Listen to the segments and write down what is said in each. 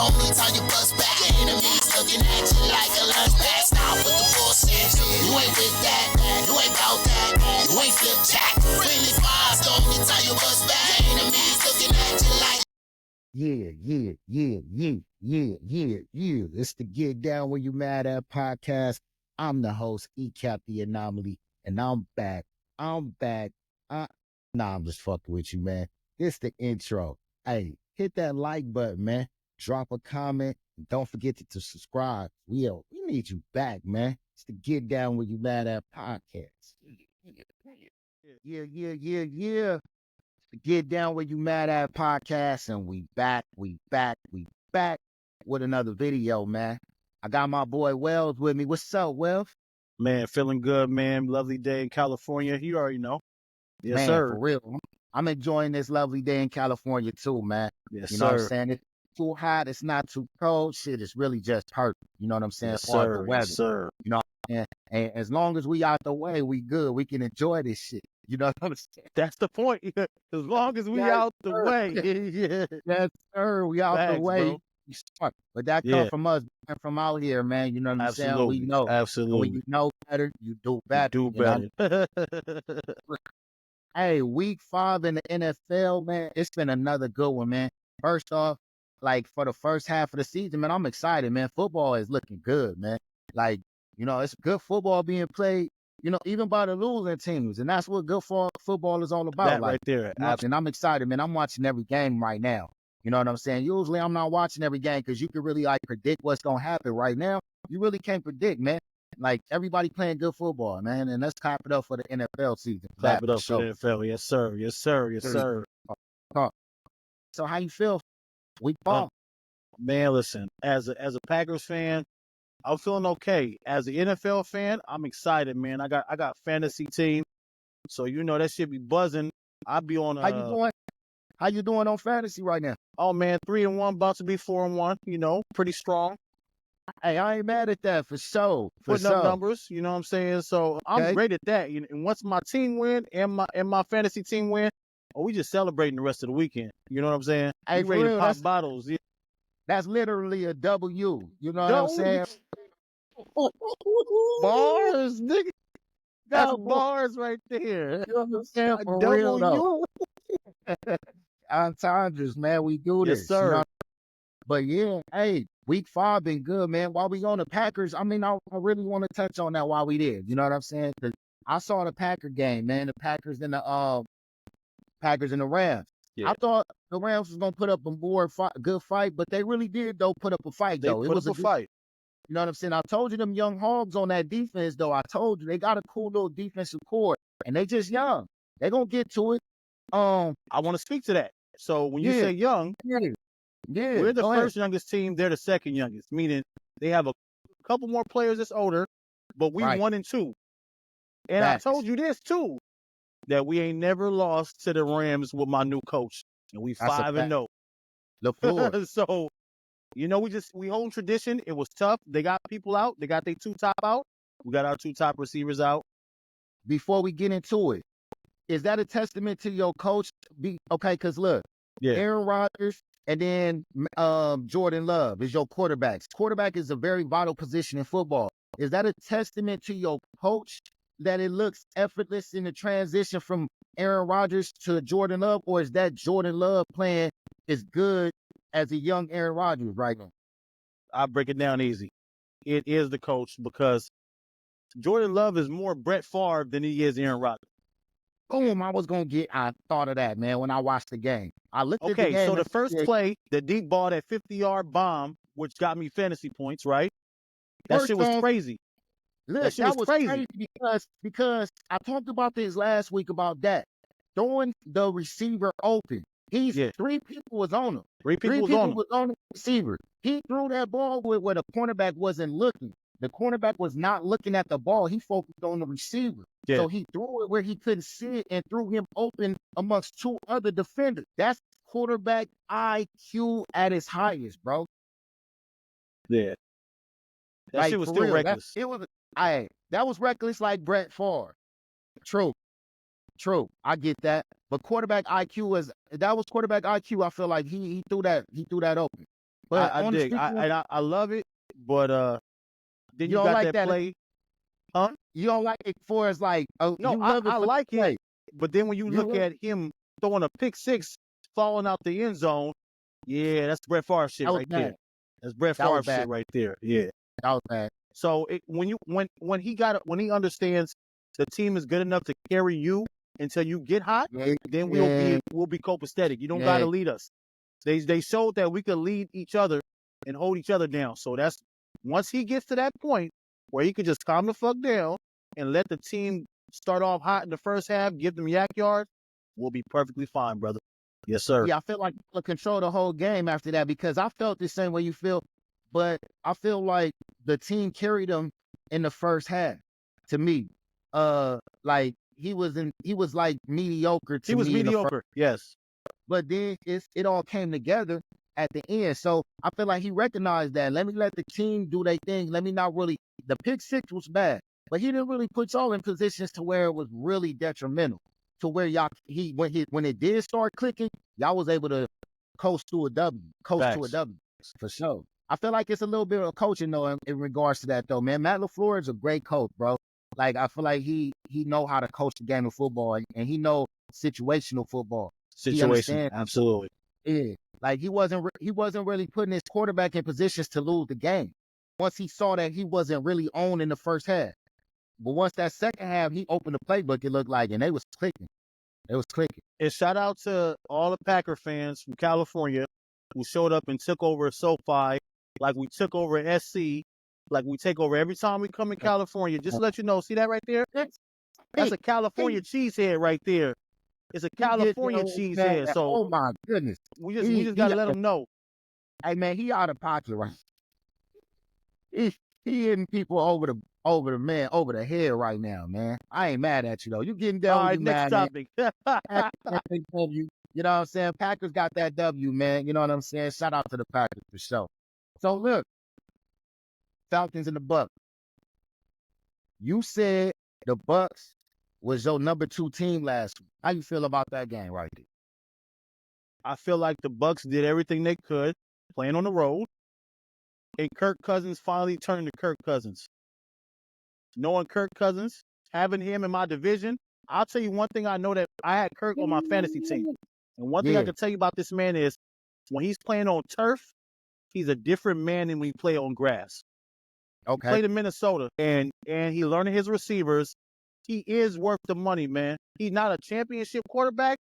only time you bust back. Your enemies looking at you like a lunch pack. Stop with the bullshit. You ain't with that. You ain't about that. You ain't flip jack. Friendly fires, the only time you bust back. Your enemies looking at you like. Yeah. It's the Get Down When You Mad At podcast. I'm the host, Ekapp the Anomaly, and I'm back. I'm just fucking with you, man. This the intro. Hey, hit that like button, man. Drop a comment. Don't forget to subscribe. We need you back, man. It's the Get Down When You Mad At podcast. Yeah. Get Down Where You Mad At podcast, and we back with another video, man. I got my boy Wells with me. What's up, Wells? Man, feeling good, man. Lovely day in California. You already know. Yes, man, sir. For real. I'm enjoying this lovely day in California too, man. Yes, you know sir. what I'm saying? It's too hot, it's not too cold. Shit, it's really just perfect. You know what I'm saying? Yes, For the sir. weather. Yes, sir. You know, and as long as we out the way, we good. We can enjoy this shit. You know what I'm saying? That's the point. As long as we out the way. Yeah. Yes, sir. We out the way. Bro. But that come from us, from out here, man. You know what I'm saying? We know. Absolutely. And when you know better, you do better. You do better. Hey, week 5 in the NFL, man. It's been another good one, man. First off, like for the first half of the season, man, I'm excited, man. Football is looking good, man. Like, you know, it's good football being played, you know, even by the losing teams. And that's what good football is all about. That like, right there. You know, and I'm excited, man. I'm watching every game right now. You know what I'm saying? Usually I'm not watching every game because you can really like predict what's going to happen. Right now, you really can't predict, man. Like everybody playing good football, man. And let's clap it up for the NFL season. Clap it up for the NFL. Yes, sir. Yes, sir. Yes, sir. So how you feel week 4? Man, listen, as a Packers fan, I'm feeling okay. As an NFL fan, I'm excited, man. I got fantasy team. So you know that shit be buzzing. I'll be on How you doing? How you doing on fantasy right now? Oh man, 3-1, about to be 4-1, you know, pretty strong. Hey, I ain't mad at that for sure. Putting up numbers, you know what I'm saying? So I'm great at that. And once my team win and my fantasy team win, we just celebrating the rest of the weekend. You know what I'm saying? Hey, we ready real, to pop bottles. Yeah. That's literally a W. You know what I'm saying? Bars, nigga. That's bars right there. You know what I'm saying? For real, though. Entendres, man, we do this. Yes, sir. You know? But yeah, hey, week 5 been good, man. While we on the Packers, I mean, I really want to touch on that while we did. You know what I'm saying? Because I saw the Packer game, man. The Packers and the Rams. Yeah. I thought the Rams was gonna put up a more good fight, but they really did though put up a fight though. It was a fight. You know what I'm saying? I told you them young hogs on that defense though. I told you they got a cool little defensive core, and they just young. They gonna get to it. I want to speak to that. So when you say young, we're the first youngest team. They're the second youngest, meaning they have a couple more players that's older, but we 1 and 2. And I told you this too, that we ain't never lost to the Rams with my new coach, and we 5-0. LaFleur. So, you know, we hold tradition. It was tough. They got people out. They got their 2 top out. We got our 2 top receivers out. Before we get into it, is that a testament to your coach? Okay, because look, Aaron Rodgers and then Jordan Love is your quarterbacks. Quarterback is a very vital position in football. Is that a testament to your coach that it looks effortless in the transition from Aaron Rodgers to Jordan Love, or is that Jordan Love playing as good as a young Aaron Rodgers right now? I'll break it down easy. It is the coach, because Jordan Love is more Brett Favre than he is Aaron Rodgers. Boom, I thought of that, man, when I watched the game. I looked at the game. Okay, so the first play, the deep ball, that 50-yard bomb, which got me fantasy points, right? That shit was crazy. Look, that was crazy because I talked about this last week about that. Throwing the receiver open. 3 people was on him. 3 people was on the receiver. He threw that ball where the cornerback wasn't looking. The cornerback was not looking at the ball. He focused on the receiver. Yeah. So he threw it where he couldn't see it and threw him open amongst 2 other defenders. That's quarterback IQ at its highest, bro. Yeah. That shit was still reckless. That was reckless like Brett Favre. True. I get that. But quarterback IQ was quarterback IQ. I feel like he threw that open. But I dig. I love it, but then you don't got like that that play. Huh? You don't like it for as like, oh, No, you love it I for like the play. it, but then when you look at him throwing a pick six, falling out the end zone, yeah, that's Brett Favre shit right there. That's Brett Favre shit right there. Yeah, that was bad. So when he understands the team is good enough to carry you until you get hot, then we'll be copacetic. You don't gotta lead us. They showed that we could lead each other and hold each other down. So that's once he gets to that point where he could just calm the fuck down and let the team start off hot in the first half, give them yak yards, we'll be perfectly fine, brother. Yes, sir. Yeah, I feel like we'll control the whole game after that because I felt the same way you feel, but I feel like the team carried them in the first half. To me, like he was like mediocre to me. He was mediocre, yes. But then it all came together at the end. So I feel like he recognized that. Let me let the team do their thing. Let me not really. The pick six was bad, but he didn't really put y'all in positions to where it was really detrimental. To where y'all when it did start clicking, y'all was able to coast to a W, for sure. I feel like it's a little bit of coaching though in regards to that though, man. Matt LaFleur is a great coach, bro. Like I feel like he know how to coach the game of football and he know situational football. Situation, absolutely. Yeah, like he wasn't really putting his quarterback in positions to lose the game. Once he saw that he wasn't really on in the first half, but once that second half, he opened the playbook. It looked like, and they was clicking. It was clicking. And shout out to all the Packer fans from California who showed up and took over SoFi, like we took over SC, like we take over every time we come in California. Just to let you know, see that right there? That's a California cheesehead right there. It's a California cheesehead. So, oh my goodness, we just gotta let them know. Hey man, he out of pocket, right? He hitting people over the head right now, man. I ain't mad at you though. You getting down? All right, next topic. You know what I'm saying? Packers got that W, man. You know what I'm saying? Shout out to the Packers for sure. So look, Falcons and the Bucks. You said the Bucks was your number 2 team last week. How you feel about that game right there? I feel like the Bucks did everything they could playing on the road, and Kirk Cousins finally turned to Kirk Cousins. Knowing Kirk Cousins, having him in my division, I'll tell you one thing I know, that I had Kirk on my fantasy team. And one thing I can tell you about this man is when he's playing on turf, he's a different man than when he play on grass. Okay. He played in Minnesota and he learning his receivers. He is worth the money, man. He's not a championship quarterback,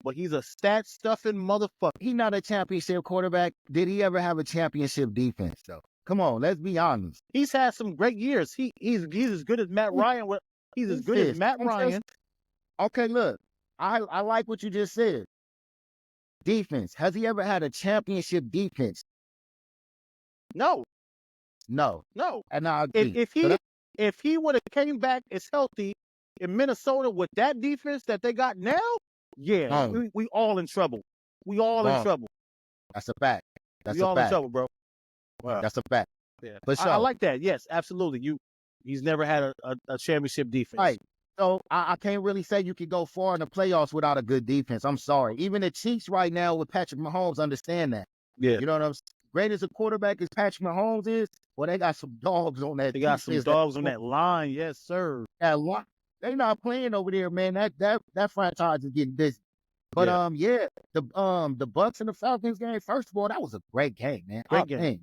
but he's a stat-stuffing motherfucker. He's not a championship quarterback. Did he ever have a championship defense, though? Come on, let's be honest. He's had some great years. He's as good as Matt Ryan. He's as good as Matt Ryan. Okay, look, I like what you just said. Defense. Has he ever had a championship defense? No. And I agree. If he would have came back as healthy in Minnesota with that defense that they got now, yeah, we all in trouble. We all in trouble. That's a fact. We all in trouble, bro. Wow. That's a fact. Yeah. I like that. Yes, absolutely. He's never had a championship defense. Right. So I can't really say you could go far in the playoffs without a good defense. I'm sorry. Even the Chiefs right now with Patrick Mahomes understand that. Yeah. You know what I'm saying? Great as a quarterback as Patrick Mahomes is, well, they got some dogs on that. They got some dogs on that line. Yes, sir. That line. They not playing over there, man. That franchise is getting busy. But the Bucks and the Falcons game, first of all, that was a great game, man. Great game.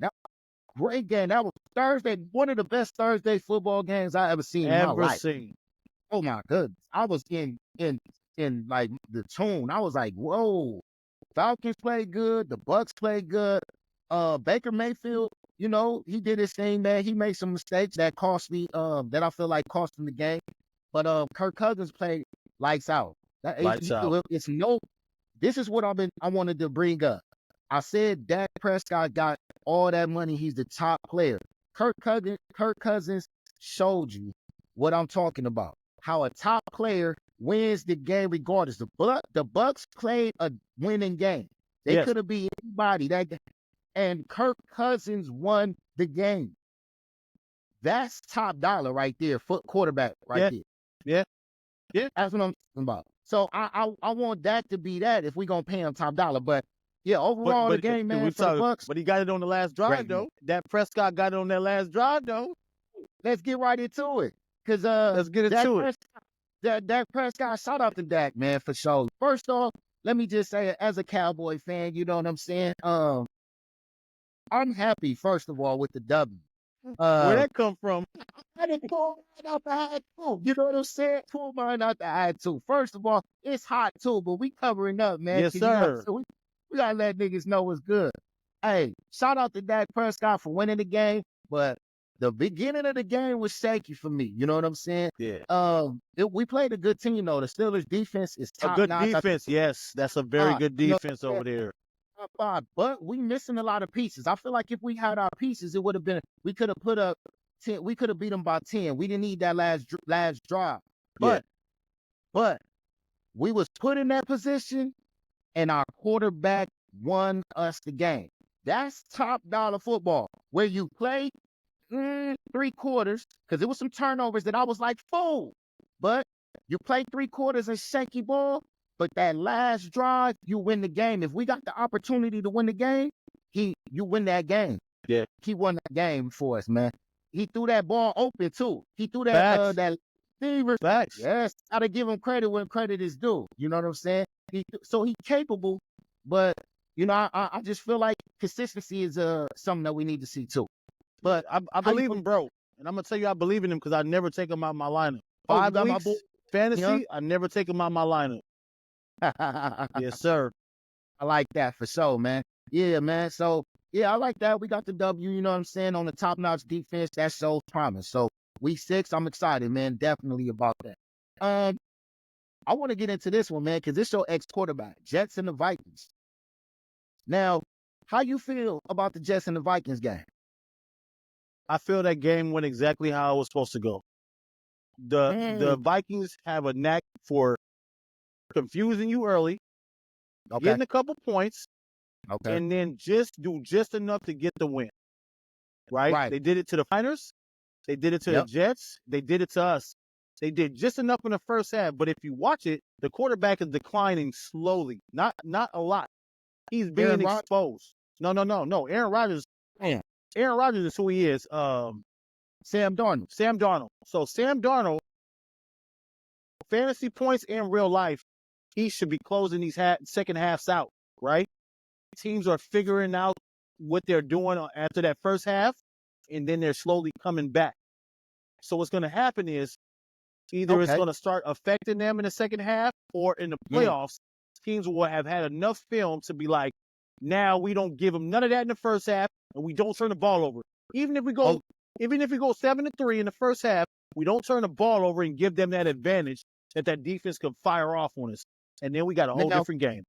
Great game. That was Thursday, one of the best Thursday football games I ever seen in my life. Oh my goodness. I was in like the tune. I was like, whoa. Falcons played good, the Bucks played good. Baker Mayfield, you know, he did his thing, man. He made some mistakes that cost me, that I feel like cost him the game. But Kirk Cousins played lights out. This is what I wanted to bring up. I said Dak Prescott got all that money. He's the top player. Kirk Cousins showed you what I'm talking about. How a top player wins the game regardless. The Bucks played a winning game. They could have beat anybody. And Kirk Cousins won the game. That's top dollar right there, quarterback right there. Yeah. That's what I'm talking about. So I want that to be that if we're going to pay him top dollar. But Yeah, overall the game, man, for the Bucks. But he got it on the last drive, though. That Prescott got it on that last drive, though. Let's get right into it. Because let's get into it. Dak Prescott, shout out to Dak, man, for sure. First off, let me just say, as a Cowboy fan, you know what I'm saying? I'm happy, first of all, with the W. Where'd that come from? I didn't pull mine out the hat too. You know what I'm saying? Pull mine out the hat too. First of all, it's hot too, but we covering up, man. Yes, sir. So we gotta let niggas know what's good. Hey, shout out to Dak Prescott for winning the game, but the beginning of the game was shaky for me. You know what I'm saying? Yeah. We played a good team though. The Steelers defense is top notch. A good defense, yes. That's a very good defense over there. But we missing a lot of pieces. I feel like if we had our pieces, it would have been. We could have put up 10. We could have beat them by 10. We didn't need that last drive. But we was put in that position, and our quarterback won us the game. That's top dollar football, where you play 3 quarters, because there was some turnovers that I was like, fool. But you play 3 quarters of shaky ball, but that last drive, you win the game. If we got the opportunity to win the game, you win that game. Yeah. He won that game for us, man. He threw that ball open too. He threw that that receiver. Facts. Yes, gotta give him credit when credit is due. You know what I'm saying? So he's capable, but you know, I just feel like consistency is something that we need to see too. But I believe him, bro. And I'm gonna tell you, I believe in him because I never take him out of my lineup. 5 weeks fantasy, I never take him out of my lineup. Yes, sir. I like that for sure, man. Yeah, man. So yeah, I like that. We got the W, you know what I'm saying, on the top-notch defense. That shows promise. So week 6, I'm excited, man. Definitely about that. I want to get into this one, man, because this your ex-quarterback, Jets and the Vikings. Now, how you feel about the Jets and the Vikings game? I feel that game went exactly how it was supposed to go. The Vikings have a knack for confusing you early, getting a couple points, and then do just enough to get the win. Right? They did it to the Niners. They did it to the Jets. They did it to us. They did just enough in the first half, but if you watch it, the quarterback is declining slowly, not a lot. He's being exposed. No. Aaron Rodgers. Damn. Aaron Rodgers is who he is. Sam Darnold. So Sam Darnold, fantasy points in real life, he should be closing these second halves out, right? Teams are figuring out what they're doing after that first half, and then they're slowly coming back. So what's going to happen is either it's going to start affecting them in the second half, or in the playoffs, teams will have had enough film to be like, now we don't give them none of that in the first half, and we don't turn the ball over. Even if we go 7-3 in the first half, we don't turn the ball over and give them that advantage that defense could fire off on us. And then we got a whole different game.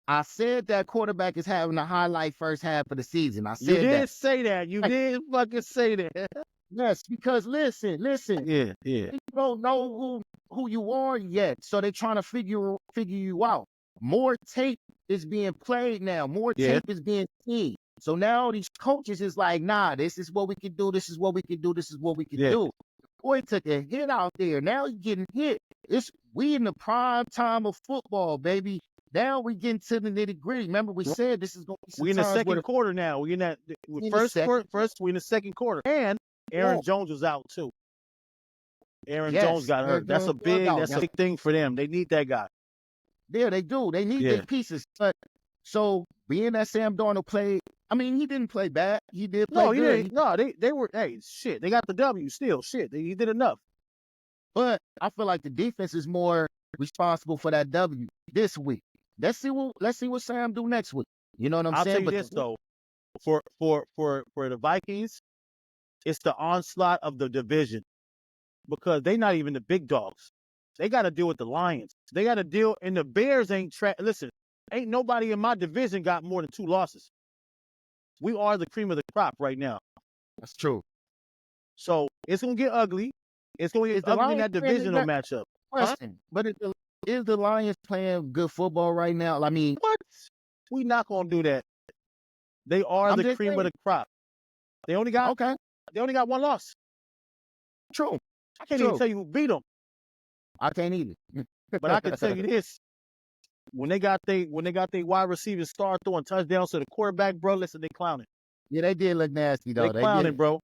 I said that quarterback is having a highlight first half of the season. I said you did say that. You did fucking say that. Yes, because listen. Yeah. You don't know who you are yet, so they're trying to figure you out. More tape is being played now. More tape is being seen. So now these coaches is like, nah, this is what we can do. This is what we can do. This is what we can do. Boy took a hit out there. Now he's getting hit. We in the prime time of football, baby. Now we getting to the nitty gritty. Remember, we said this is going to be. We in the second quarter now. We in that first. We in the second quarter, and Aaron Jones was out too. Aaron Jones got hurt. That's a big thing for them. They need that guy. Yeah, they do. They need big pieces. But so being that Sam Darnold played, I mean, he didn't play bad. He did play good. They were. Hey, shit. They got the W still. Shit. He did enough. But I feel like the defense is more responsible for that W this week. Let's see what Sam do next week. You know what I'm saying? I'll tell you this though, for the Vikings, it's the onslaught of the division, because they're not even the big dogs. They got to deal with the Lions. They got to deal, and the Bears ain't listen, ain't nobody in my division got more than 2 losses. We are the cream of the crop right now. That's true. So it's gonna get ugly. It's gonna get ugly in that divisional matchup. Question, but is the Lions playing good football right now? I mean, what? We not gonna do that. They are the cream of the crop. They only got 1 loss. True. I can't even tell you who beat them. I can't either. But I can tell you this. when they got they wide receivers start throwing touchdowns to the quarterback, bro, listen, they clowning. Yeah, they did look nasty though. They clowning, bro.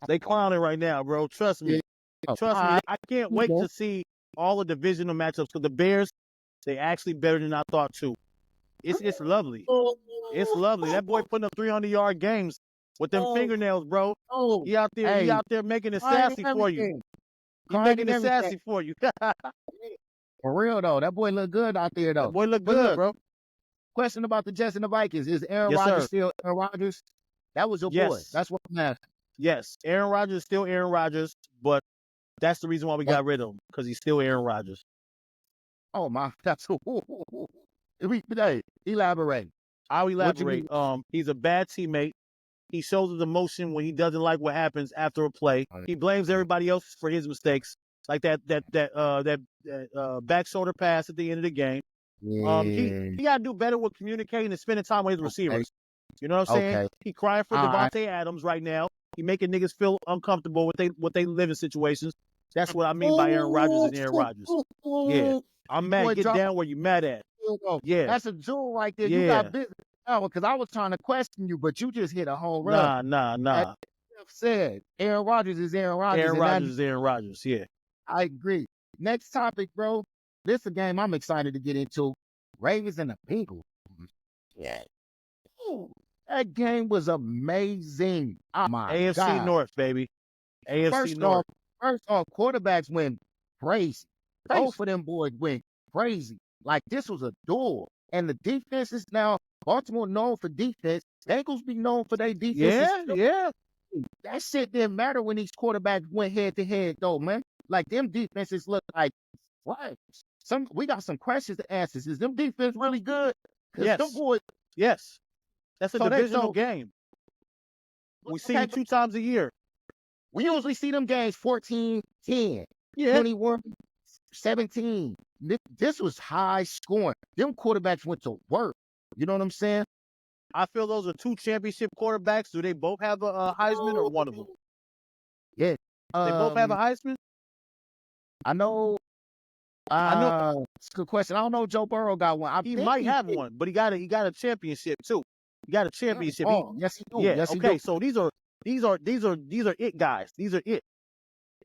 They clowning right now, bro. Trust me. Yeah. Trust me. I can't wait to see all the divisional matchups because the Bears, they actually better than I thought too. It's lovely. It's lovely. That boy putting up 300-yard games with them fingernails, bro. He out there making it sassy for you. He making it sassy for you. For real though, that boy look good out there though. That boy look good, bro. Question about the Jets and the Vikings: is Aaron Rodgers still Aaron Rodgers? That was your boy. That's what I'm asking. Yes, Aaron Rodgers is still Aaron Rodgers, but that's the reason why we got rid of him because he's still Aaron Rodgers. Oh my, that's elaborate. I'll elaborate. He's a bad teammate. He shows his emotion when he doesn't like what happens after a play. He blames everybody else for his mistakes, like that back shoulder pass at the end of the game. Yeah. He got to do better with communicating and spending time with his receivers. You know what I'm saying? He crying for Devontae Adams right now. He making niggas feel uncomfortable with they living situations. That's what I mean by Aaron Rodgers and Aaron Rodgers. Yeah, I'm mad. Get down where you mad at. Yeah, that's a jewel right there. Yeah. You got business. Because I was trying to question you, but you just hit a home run. Nah. Said Aaron Rodgers is Aaron Rodgers. Aaron Rodgers is Aaron Rodgers. Yeah, I agree. Next topic, bro. This is a game I'm excited to get into. Ravens and the Bengals. Yeah. Ooh, that game was amazing. Oh my AFC God. North, baby. AFC North. First off, quarterbacks went crazy. Both of them boys went crazy. Like this was a duel. And the defense is now Baltimore known for defense. Bengals be known for their defense. Yeah. That shit didn't matter when these quarterbacks went head to head though, man. Like them defenses look like what? We got some questions to answer. Is them defense really good? Yes. Them boys, yes. That's a divisional game. We see you 2 times a year. We usually see them games 14-10, 21-17. This was high scoring. Them quarterbacks went to work. You know what I'm saying? I feel those are 2 championship quarterbacks. Do they both have a Heisman or one of them? Yeah. They both have a Heisman? I know. It's a good question. I don't know if Joe Burrow got one. He might have one, but he got a championship too. He got a championship. Yes, he do. Yeah, yes, okay. He do. So these are it guys. These are it.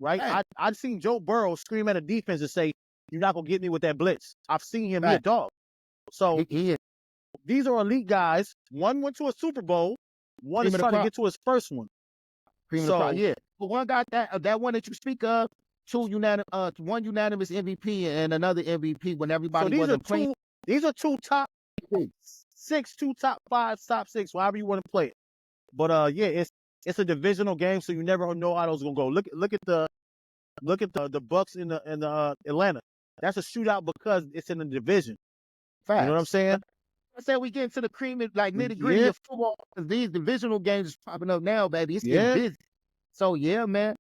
Right? Hey. I've seen Joe Burrow scream at a defense and say, "You're not gonna get me with that blitz." I've seen him be a dog. So these are elite guys. One went to a Super Bowl. One is trying to get to his first one. But one got that one that you speak of. One unanimous MVP and another MVP when everybody wasn't playing. These are 2 top 6, 2 top 5, top 6, however you want to play it. But it's a divisional game, so you never know how those gonna go. Look at the Bucks in the Atlanta. That's a shootout because it's in the division. Facts. You know what I'm saying? I said we get into the cream and like nitty gritty of football because these divisional games is popping up now, baby. It's getting busy. So yeah, man.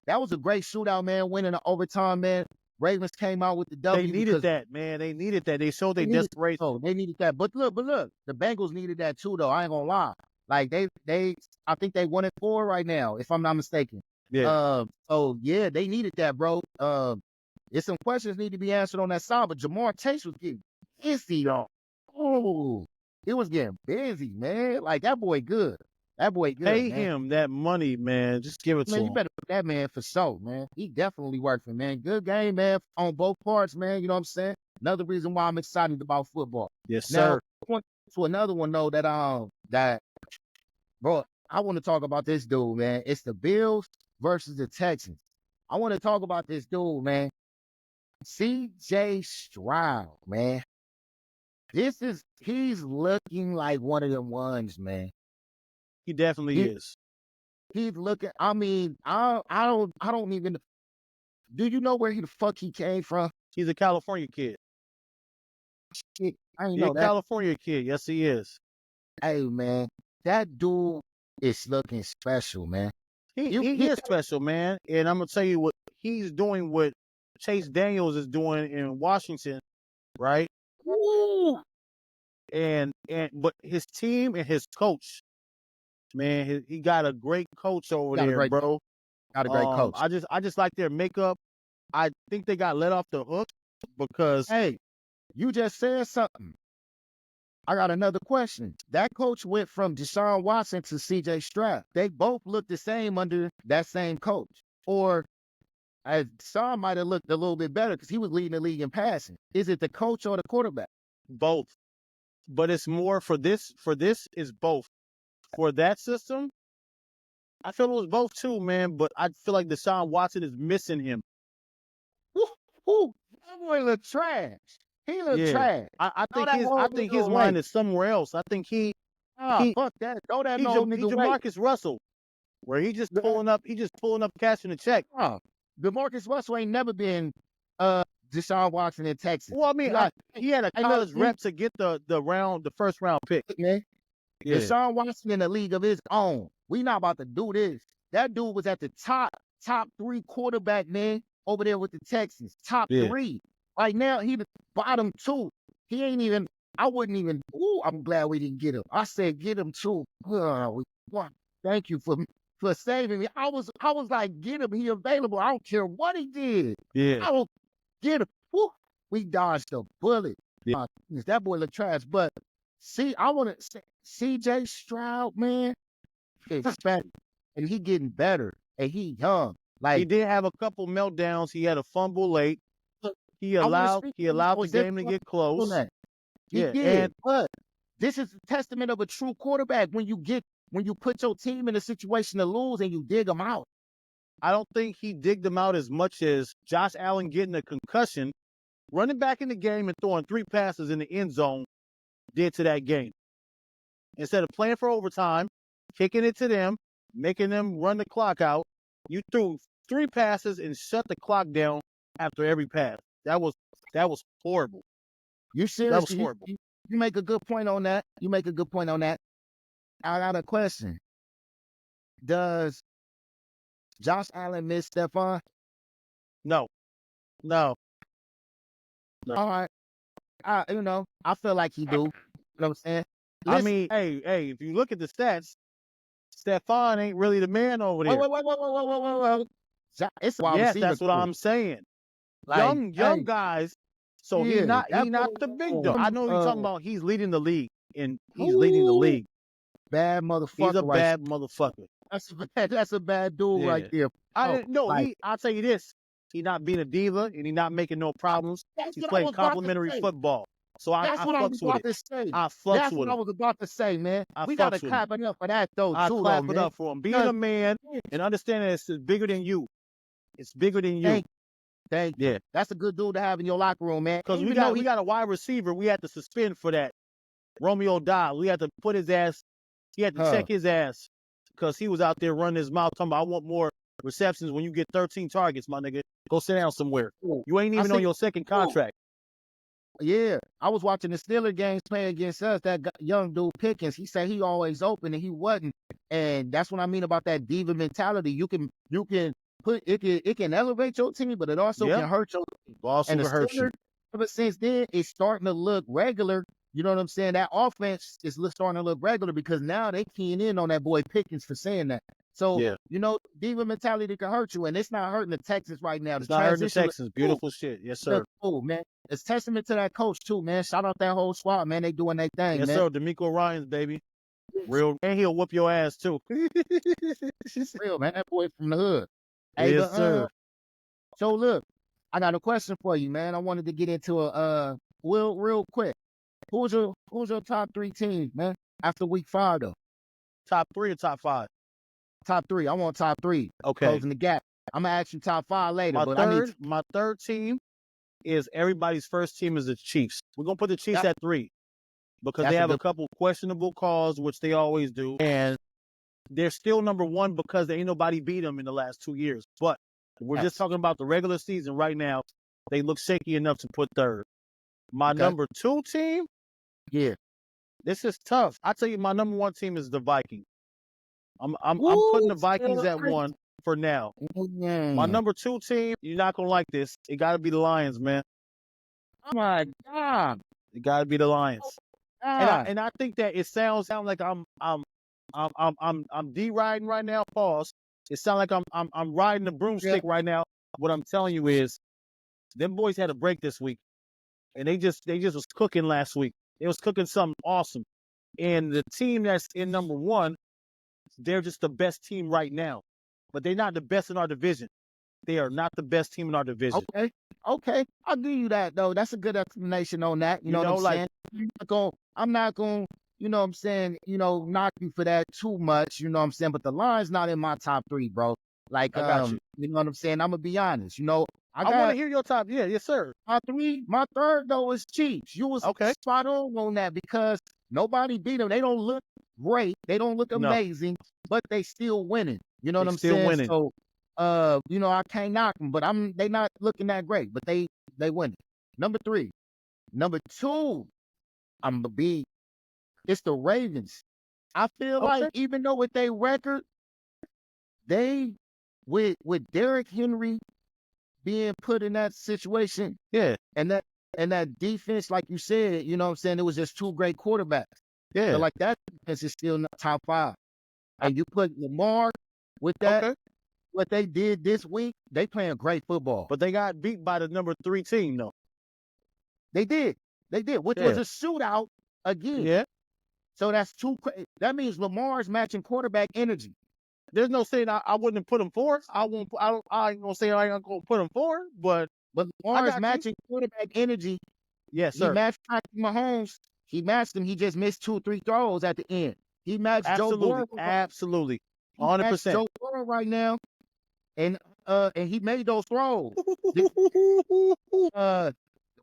That was a great shootout, man. Winning the overtime, man. Ravens came out with the W. They needed that, man. They needed that. They showed their desperation. Oh, they needed that. But look, the Bengals needed that too, though. I ain't gonna lie. Like I think they 1-4 right now, if I'm not mistaken. Yeah. They needed that, bro. There's some questions need to be answered on that side, but Jamar Chase was getting busy, though. Oh, it was getting busy, man. Like that boy good. That boy good. Pay him that money, man. Just give it to him. You better put that man for sure, man. He definitely working, man. Good game, man, on both parts, man. You know what I'm saying? Another reason why I'm excited about football. Yes, sir. Now, to another one though bro, I want to talk about this dude, man. It's the Bills versus the Texans. I want to talk about this dude, man. C.J. Stroud, man. He's looking like one of them ones, man. He definitely is. He's looking. I mean, I don't even. Do you know where the fuck he came from? He's a California kid. Shit, I ain't know that. California kid. Yes, he is. Hey, man, that dude is looking special, man. He is special, man. And I'm gonna tell you what he's doing. What Chase Daniels is doing in Washington, right? Woo! But his team and his coach. Man, he got a great coach over there, bro. Got a great coach. I just like their makeup. I think they got let off the hook because you just said something. I got another question. That coach went from Deshaun Watson to C.J. Stroud. They both looked the same under that same coach. Or Deshaun might have looked a little bit better because he was leading the league in passing. Is it the coach or the quarterback? Both. But it's more for this. For this is both. For that system, I feel it was both too, man. But I feel like Deshaun Watson is missing him. That boy look trash. He look trash. I think his mind is somewhere else. I think fuck that. Throw that old nigga Jamarcus Russell, where he just pulling up cash in the check. DeMarcus Russell ain't never been Deshaun Watson in Texas. Well, I mean, he had a college rep to get the first round pick. Man. Yeah. Deshaun Watson in a league of his own. We not about to do this. That dude was at the top 3 quarterback, man, over there with the Texans. Top 3. Right now, he the bottom 2. He ain't even, I wouldn't even, I'm glad we didn't get him. I said, get him too. Thank you for saving me. I was like, get him. He available. I don't care what he did. Yeah. I don't get him. We dodged a bullet. Yeah. That boy look trash. But see, I want to say, C.J. Stroud, man, is better. And he getting better. And he young. Like, he did have a couple meltdowns. He had a fumble late. He allowed the game to get close. He did. But this is a testament of a true quarterback when you put your team in a situation to lose and you dig them out. I don't think he digged them out as much as Josh Allen getting a concussion, running back in the game and throwing 3 passes in the end zone did to that game. Instead of playing for overtime, kicking it to them, making them run the clock out, you threw 3 passes and shut the clock down after every pass. That was horrible. You serious? That was horrible. You make a good point on that. I got a question. Does Josh Allen miss Stephon? No. All right. I feel like he do. You know what I'm saying? Listen, I mean, hey, if you look at the stats, Stephon ain't really the man over there. Whoa. It's yes, that's what I'm saying. Like, young guys. So he's not the big dog. I know you're talking about he's leading the league, and he's leading the league. Bad motherfucker. He's a bad motherfucker. That's a bad dude right there. I'll tell you this. He's not being a diva, and he's not making no problems. He's playing complimentary football. So I fucks with it. I fucks with it. That's what I was about to say, man. We got to clap it up for that, though, I clap it up for him. Being a man and understanding it's bigger than you. It's bigger than you. Thank you. Yeah. That's a good dude to have in your locker room, man. Because we got a wide receiver we had to suspend for that. Romeo Dobbs. We had to put his ass, he had to check his ass because he was out there running his mouth talking about, I want more receptions when you get 13 targets, my nigga. Go sit down somewhere. You ain't even on your second contract. Yeah. I was watching the Steelers games playing against us. That young dude Pickens, he said he always open and he wasn't. And that's what I mean about that diva mentality. You can put it can elevate your team, but it also can hurt your team. Also can hurt you. Ever since then, it's starting to look regular. You know what I'm saying? That offense is starting to look regular because now they keying in on that boy Pickens for saying that. So, diva mentality can hurt you, and it's not hurting the Texans right now. It's not hurting the Texans. Beautiful shit. Yes, sir. Oh, man. It's testament to that coach, too, man. Shout out that whole squad, man. They doing their thing, man. Yes, sir. DeMeco Ryans, baby. Real. And he'll whoop your ass, too. Real, man. That boy from the hood. Hey, yes, sir. So, look, I got a question for you, man. I wanted to get into real quick. Who's your top 3 teams, man, after week 5, though? Top 3 or top 5? Top 3. I want top 3. Okay. Closing the gap. I'm going to ask you top 5 later. My third team is everybody's first team is the Chiefs. We're going to put the Chiefs at 3 because they have a couple questionable calls, which they always do. And they're still number 1 because there ain't nobody beat them in the last 2 years. But we're just talking about the regular season right now. They look shaky enough to put 3rd. My number 2 team? Yeah. This is tough. I tell you, my number 1 team is the Vikings. I'm putting the Vikings at 1 for now. My number 2 team, you're not gonna like this. It got to be the Lions, man. Oh my God! It got to be the Lions. And I think that it sounds like I'm de-riding right now. Pause. It sounds like I'm riding the broomstick right now. What I'm telling you is, them boys had a break this week. and they just was cooking last week. They was cooking something awesome. And the team that's in number 1, they're just the best team right now. But they're not the best in our division. They are not the best team in our division. Okay. I'll give you that, though. That's a good explanation on that. You know what I'm saying? I'm not going, you know what I'm saying, knock you for that too much, you know what I'm saying? But the line's not in my top 3, bro. Like, I got you. You know what I'm saying? I'm going to be honest. I want to hear your top. Yeah, yes, sir. My third, though, is Chiefs. You was spot on that because nobody beat them. They don't look great. They don't look amazing, but they still winning. You know what I'm saying? Winning. So, I can't knock them, but they not looking that great, but they winning. Number 3. Number 2, I'm gonna be. It's the Ravens. I feel like even though with their record, they with Derrick Henry being put in that situation, and that defense, like you said, you know what I'm saying, it was just 2 great quarterbacks. Yeah. So like that defense is still in the top 5. And you put Lamar with that, what they did this week, they playing great football. But they got beat by the number 3 team, though. They did, which was a shootout again. Yeah. So that's that means Lamar's matching quarterback energy. There's no saying I wouldn't have put him 4. I ain't gonna say I ain't gonna put him 4, but Lamar's matching quarterback energy. Yes, sir. He matched Mahomes. He matched him. He just missed 2 or 3 throws at the end. He matched Joe Burrow. Absolutely. 100%. Joe Burrow right now, and he made those throws.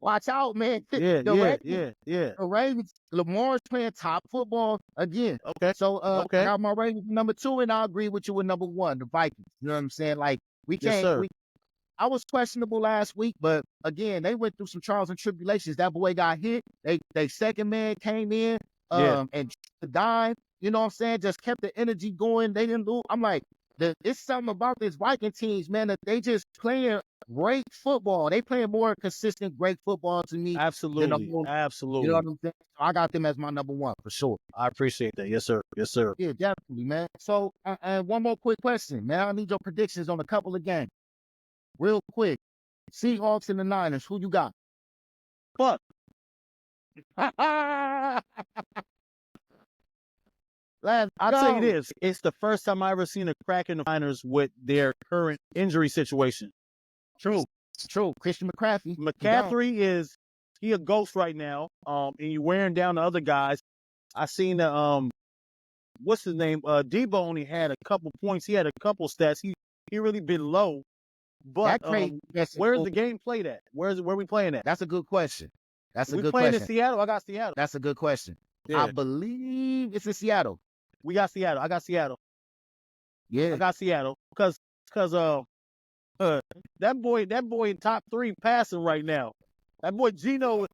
Watch out, man. The Ravens, Lamar's playing top football again. Okay. So I got my Ravens number 2, and I agree with you with number 1, the Vikings. You know what I'm saying? Like we can't. Yes, sir. I was questionable last week, but again, they went through some trials and tribulations. That boy got hit. They second man came in and dive. You know what I'm saying? Just kept the energy going. They didn't lose. I'm like, it's something about this Viking teams, man, that they just playing great football. They playing more consistent, great football to me. Absolutely. Absolutely. You know what I'm saying? So I got them as my number 1 for sure. I appreciate that. Yes, sir. Yes, sir. Yeah, definitely, man. So, and one more quick question, man. I need your predictions on a couple of games. Real quick. Seahawks and the Niners. Who you got? Fuck. I'll tell you this. It's the first time I ever seen a crack in the Niners with their current injury situation. True. Christian McCaffrey. McCaffrey he a ghost right now. And you wearing down the other guys. I seen the what's his name? Debo only had a couple points. He had a couple stats. He really been low. But where's the game played at? Where we playing at? That's a good question. We playing in Seattle? I got Seattle. That's a good question. Yeah. I believe it's in Seattle. We got Seattle. I got Seattle. Yeah. I got Seattle. Because that boy in top 3 passing right now. That boy Gino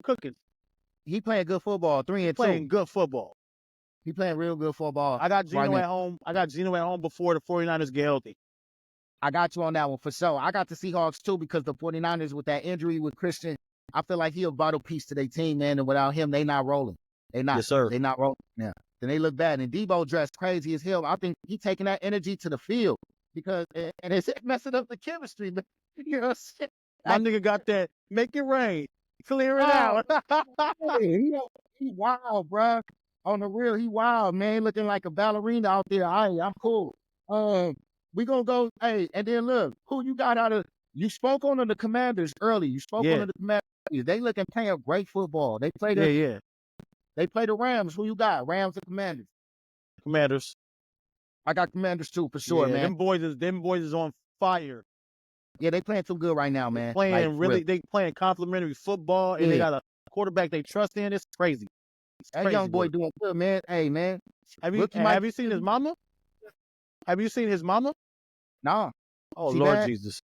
cooking. He playing good football. 3 and 2. Playing good football. He playing real good football. I got Gino at home. I got Gino at home before the 49ers get healthy. I got you on that one for sure. I got the Seahawks too because the 49ers with that injury with Christian, I feel like he a vital piece to their team, man. And without him, they not rolling. They not. Yes, sir. They not rolling now. Then they look bad. And Debo dressed crazy as hell. I think he taking that energy to the field because and it's messing up the chemistry. But you know, my nigga got that. Make it rain. Clear it out. He wild, bro. On the real, he wild, man. Looking like a ballerina out there. I'm cool. We gonna go. Hey, and then look, who you got out of? You spoke on the Commanders early. You spoke on the Commanders. They looking playing great football. They play They play the Rams. Who you got? Rams or Commanders? Commanders. I got Commanders too for sure, man. Them boys is on fire. Yeah, they playing too good right now, man. They playing complimentary football, and they got a quarterback they trust in. It's crazy. That young boy doing good, man. Hey, man. Have you seen his mama? Have you seen his mama? Nah. Oh, Lord Jesus.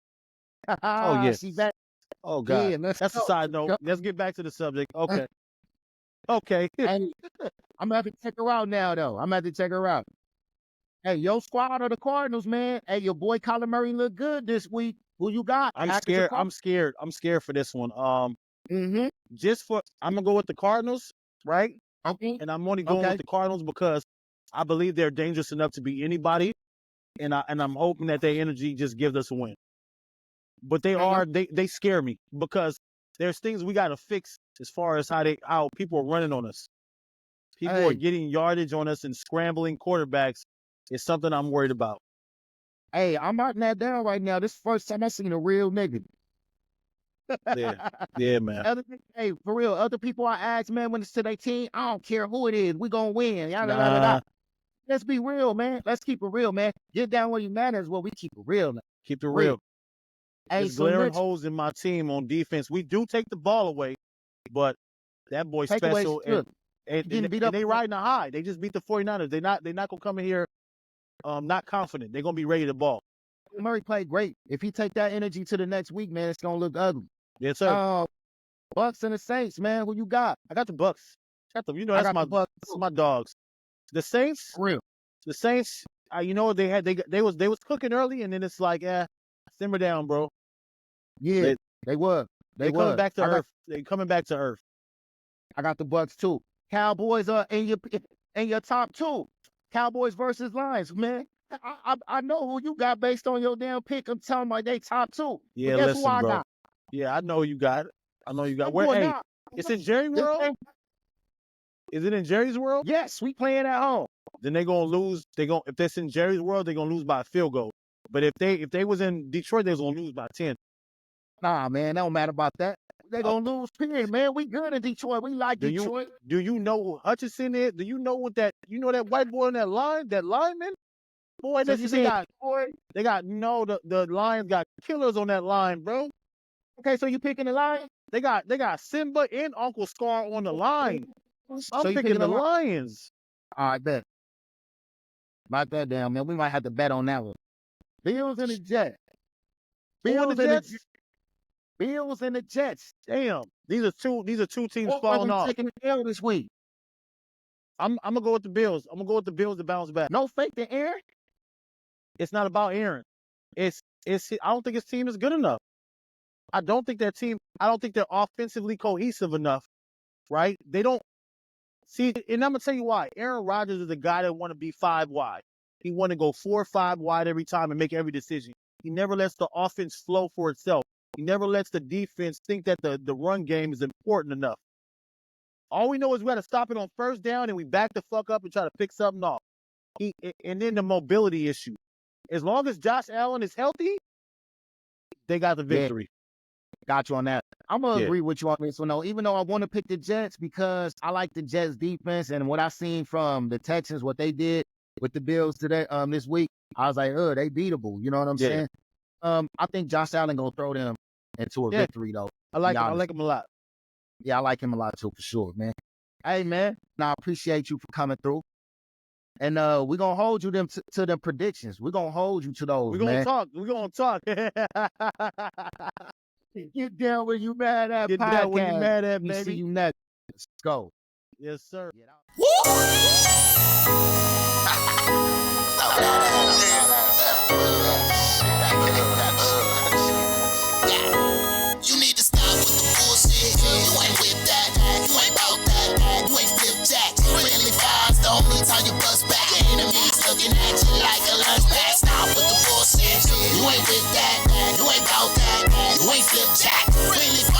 Oh, yes. She back. Oh, God. Yeah, that's a side note. Let's get back to the subject. Okay. Okay. Hey, I'm going to have to check her out now, though. I'm going to have to check her out. Hey, your squad of the Cardinals, man. Hey, your boy Kyler Murray looked good this week. Who you got? I'm scared. I'm scared for this one. I'm going to go with the Cardinals, right? Okay. And I'm only going with the Cardinals because I believe they're dangerous enough to beat anybody. And I'm hoping that their energy just gives us a win. but they scare me because there's things we got to fix as far as how people are running on us. People are getting yardage on us and scrambling quarterbacks is something I'm worried about. Hey, I'm marking that down right now. This is the first time I seen a real nigga. Yeah, man. Hey, for real, other people I ask, man, when it's to their team, I don't care who it is. We gonna win. Let's be real, man. Let's keep it real, man. Get down where you matter is what we keep it real. Keep it real. Hey, there's glaring holes in my team on defense. We do take the ball away, but that boy's special. And they riding a high. They just beat the 49ers. They're not gonna come in here not confident. They're gonna be ready to ball. Murray played great. If he take that energy to the next week, man, it's gonna look ugly. Yes, sir. Bucks and the Saints, man. Who you got? I got the Bucks. That's my dogs. The Saints, for real. The Saints, they was cooking early, and then it's like, simmer down, bro. Yeah, they were. They coming back to earth. They coming back to earth. I got the Bucks too. Cowboys are in your top two. Cowboys versus Lions, man. I know who you got based on your damn pick. I'm telling my they top two. Yeah, guess listen, who I bro. got? Yeah, I know who you got. Where? It's in Jerry's world. Is it in Jerry's world? Yes, we playing at home. Then they gonna lose. If that's in Jerry's world, they're gonna lose by a field goal. But if they was in Detroit, they was gonna lose by 10. Nah, man, don't matter about that. They gonna lose, period, man. We good in Detroit. We like Detroit. Do you know who Hutchinson is? Do you know that white boy in that lineman? Boy, so the Lions got killers on that line, bro. Okay, so you picking the Lions? They got Simba and Uncle Scar on the line. I'm picking the Lions. All right, bet. Mark that down, man. We might have to bet on that one. Bills and the Jets. Bills and the Jets. Damn. These are two teams falling off. Taking the L this week. I'm gonna go with the Bills. I'm gonna go with the Bills to bounce back. No fake to Aaron. It's not about Aaron. I don't think his team is good enough. I don't think they're offensively cohesive enough, right? They don't see, and I'm gonna tell you why. Aaron Rodgers is a guy that want to be 5 wide. He want to go 4 or 5 wide every time and make every decision. He never lets the offense flow for itself. He never lets the defense think that the run game is important enough. All we know is we got to stop it on first down and we back the fuck up and try to pick something off. And then the mobility issue. As long as Josh Allen is healthy, they got the victory. Yeah. Got you on that. I'm going to agree with you on this one, though. Even though I want to pick the Jets because I like the Jets defense and what I seen from the Texans, what they did with the Bills today, this week, I was like, they beatable. You know what I'm saying? I think Josh Allen going to throw them into a victory, though. I like him a lot. Yeah, I like him a lot, too, for sure, man. Hey, man, I appreciate you for coming through. And we're going to hold you to the predictions. We're going to hold you to those, We're going to talk. Get down where you mad at, Get down where you mad at, baby. See you next. Let's go. Yes, sir. You need to stop with the bullshit. You ain't with that. You ain't about that. You ain't flip jack. Friendly fires, the only time you bust back. Your enemies looking at you like a lunch pack. Stop with the bullshit. You ain't with that. You ain't about that. You ain't flip jack. Friendly fires.